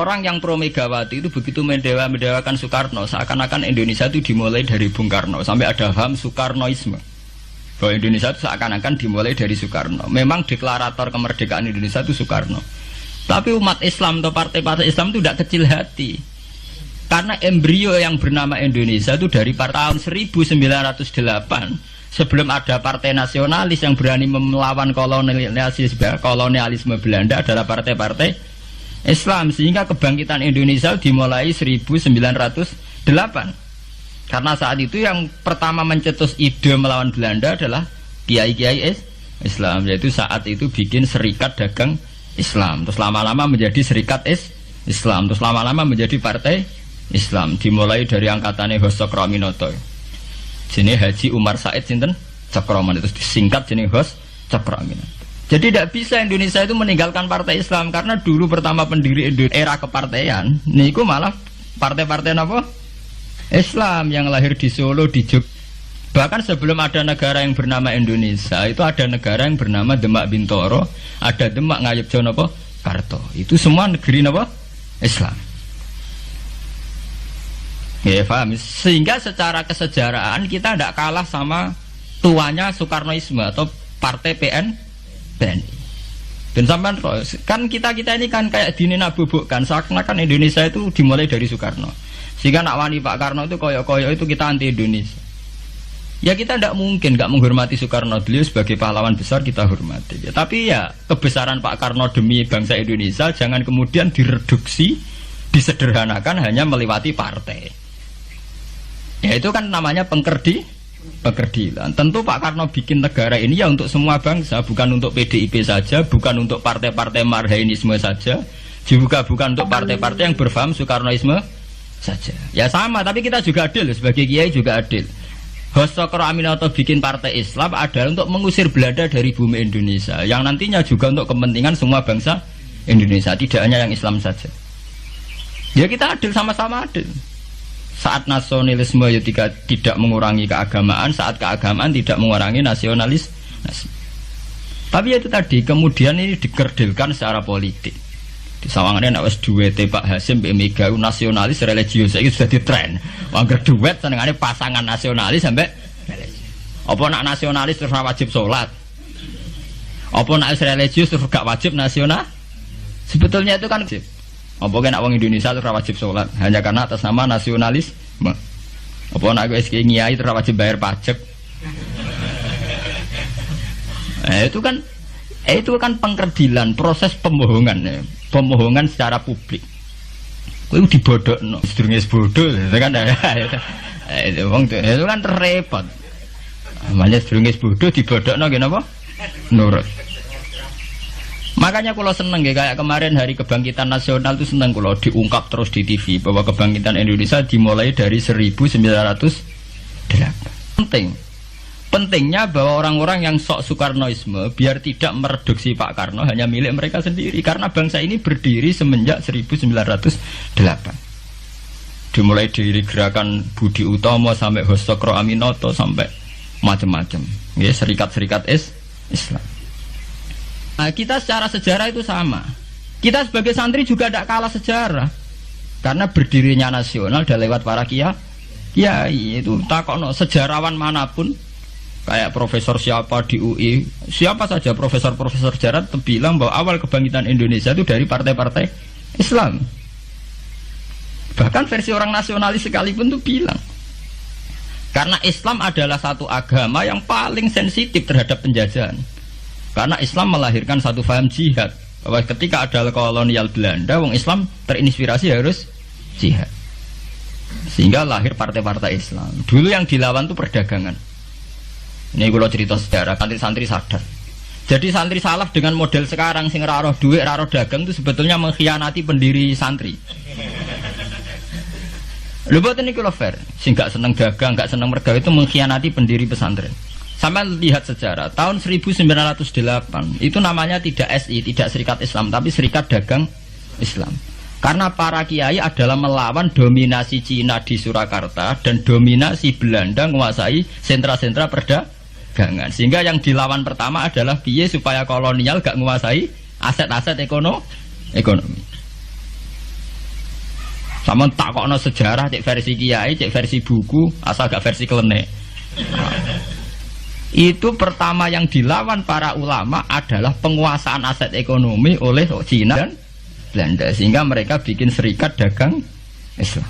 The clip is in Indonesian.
Orang yang pro Megawati itu begitu mendewakan Soekarno, seakan-akan Indonesia itu dimulai dari Bung Karno, sampai ada paham Soekarnoisme. Bahwa Indonesia itu seakan-akan dimulai dari Soekarno. Memang deklarator kemerdekaan Indonesia itu Soekarno. Tapi umat Islam atau partai-partai Islam itu tidak kecil hati. Karena embrio yang bernama Indonesia itu dari tahun 1908, sebelum ada partai nasionalis yang berani melawan kolonialisme Belanda adalah partai-partai Islam, sehingga kebangkitan Indonesia dimulai 1908. Karena saat itu yang pertama mencetus ide melawan Belanda adalah kiai-kiai Islam, yaitu saat itu bikin serikat dagang Islam, terus lama-lama menjadi serikat Islam, terus lama-lama menjadi partai Islam, dimulai dari angkatannya Hos Cokroaminoto. Jenis Haji Umar Said sinten Cokroaminoto, terus disingkat jenis Hos Cokroaminoto. Jadi tidak bisa Indonesia itu meninggalkan partai Islam, karena dulu pertama pendiri era kepartaian niku malah partai-partai apa? Islam yang lahir di Solo, di Jogja. Bahkan sebelum ada negara yang bernama Indonesia, itu ada negara yang bernama Demak Bintoro, ada Demak Ngayogja napa? Karto. Itu semua negeri napa? Islam. Ya, paham? Sehingga secara kesejarahan kita tidak kalah sama tuanya Soekarnoisme atau partai PNI. Dan sampai kan kita ini kan kayak dinabubukkan seakan-akan Indonesia itu dimulai dari Soekarno. Sehingga nak wani Pak Karno itu koyok-koyok itu kita anti Indonesia. Ya kita tidak mungkin nggak menghormati Soekarno, beliau sebagai pahlawan besar kita hormati. Ya, tapi ya kebesaran Pak Karno demi bangsa Indonesia jangan kemudian direduksi, disederhanakan hanya melewati partai. Ya itu kan namanya pekerdilan. Tentu Pak Karno bikin negara ini ya untuk semua bangsa, bukan untuk PDIP saja, bukan untuk partai-partai marhainisme saja, juga bukan untuk partai-partai yang berfaham Soekarnoisme saja. Ya sama, tapi kita juga adil, sebagai kiai juga adil. Hos Cokroaminoto bikin partai Islam adalah untuk mengusir Belanda dari bumi Indonesia, yang nantinya juga untuk kepentingan semua bangsa Indonesia, tidak hanya yang Islam saja. Ya kita adil, sama-sama adil. Saat nasionalisme ya tidak mengurangi keagamaan, saat keagamaan tidak mengurangi nasionalis. Tapi itu tadi kemudian ini dikerdilkan secara politik. Di sawangannya nak wis duwete Pak Hasim Mbak Mega nasionalis religius iki sudah ditren. Wangger duet senengane pasangan nasionalis sampai apa nak nasionalis terus wajib sholat? Apa nak religius terus gak wajib nasional? Sebetulnya itu kan wajib. Apa kena orang Indonesia terus wajib sholat hanya karena atas nama nasionalisme? Apa nak wis kiai terus wajib bayar pajak? Itu kan pengkerdilan, proses pembohongan, pembohongan secara publik. Kowe dibodhokno, sedurunge bodoh, itu kan itu kan repot. Namanya sedurunge bodoh dibodhokno nggih napa? Nurut. Makanya kalau seneng ya, kayak kemarin Hari Kebangkitan Nasional itu seneng kalau diungkap terus di TV bahwa kebangkitan Indonesia dimulai dari 1908. Pentingnya bahwa orang-orang yang sok Soekarnoisme biar tidak mereduksi Pak Karno hanya milik mereka sendiri, karena bangsa ini berdiri semenjak 1908. Dimulai dari gerakan Budi Utomo sampai Hos Cokroaminoto sampai macam-macam, ya, serikat-serikat Islam. Nah, kita secara sejarah itu sama. Kita sebagai santri juga tidak kalah sejarah, karena berdirinya nasional sudah lewat para kiai. Itu takokno sejarawan manapun, kayak profesor siapa di UI, siapa saja profesor-profesor sejarah bilang bahwa awal kebangkitan Indonesia itu dari partai-partai Islam. Bahkan versi orang nasionalis sekalipun itu bilang, karena Islam adalah satu agama yang paling sensitif terhadap penjajahan. Karena Islam melahirkan satu paham jihad, bahwa ketika ada kolonial Belanda, wong Islam terinspirasi harus jihad, sehingga lahir partai-partai Islam. Dulu yang dilawan itu perdagangan. Ini kalau cerita sejarah, santri-santri sadar. Jadi santri salaf dengan model sekarang, sing ra roh duit, ra roh dagang, itu sebetulnya mengkhianati pendiri santri. Lho boten niku lho fair, sing gak seneng dagang, gak seneng mergawe itu mengkhianati pendiri pesantren. Sampai lihat sejarah, tahun 1908 itu namanya tidak SI, tidak Serikat Islam, tapi Serikat Dagang Islam. Karena para kiai adalah melawan dominasi Cina di Surakarta dan dominasi Belanda menguasai sentra-sentra perdagangan. Sehingga yang dilawan pertama adalah piye supaya kolonial gak menguasai aset-aset ekonomi. Sama takokno sejarah cek versi kiai, cek versi buku, asal gak versi klenek. Itu pertama yang dilawan para ulama adalah penguasaan aset ekonomi oleh Cina dan Belanda, sehingga mereka bikin serikat dagang Islam.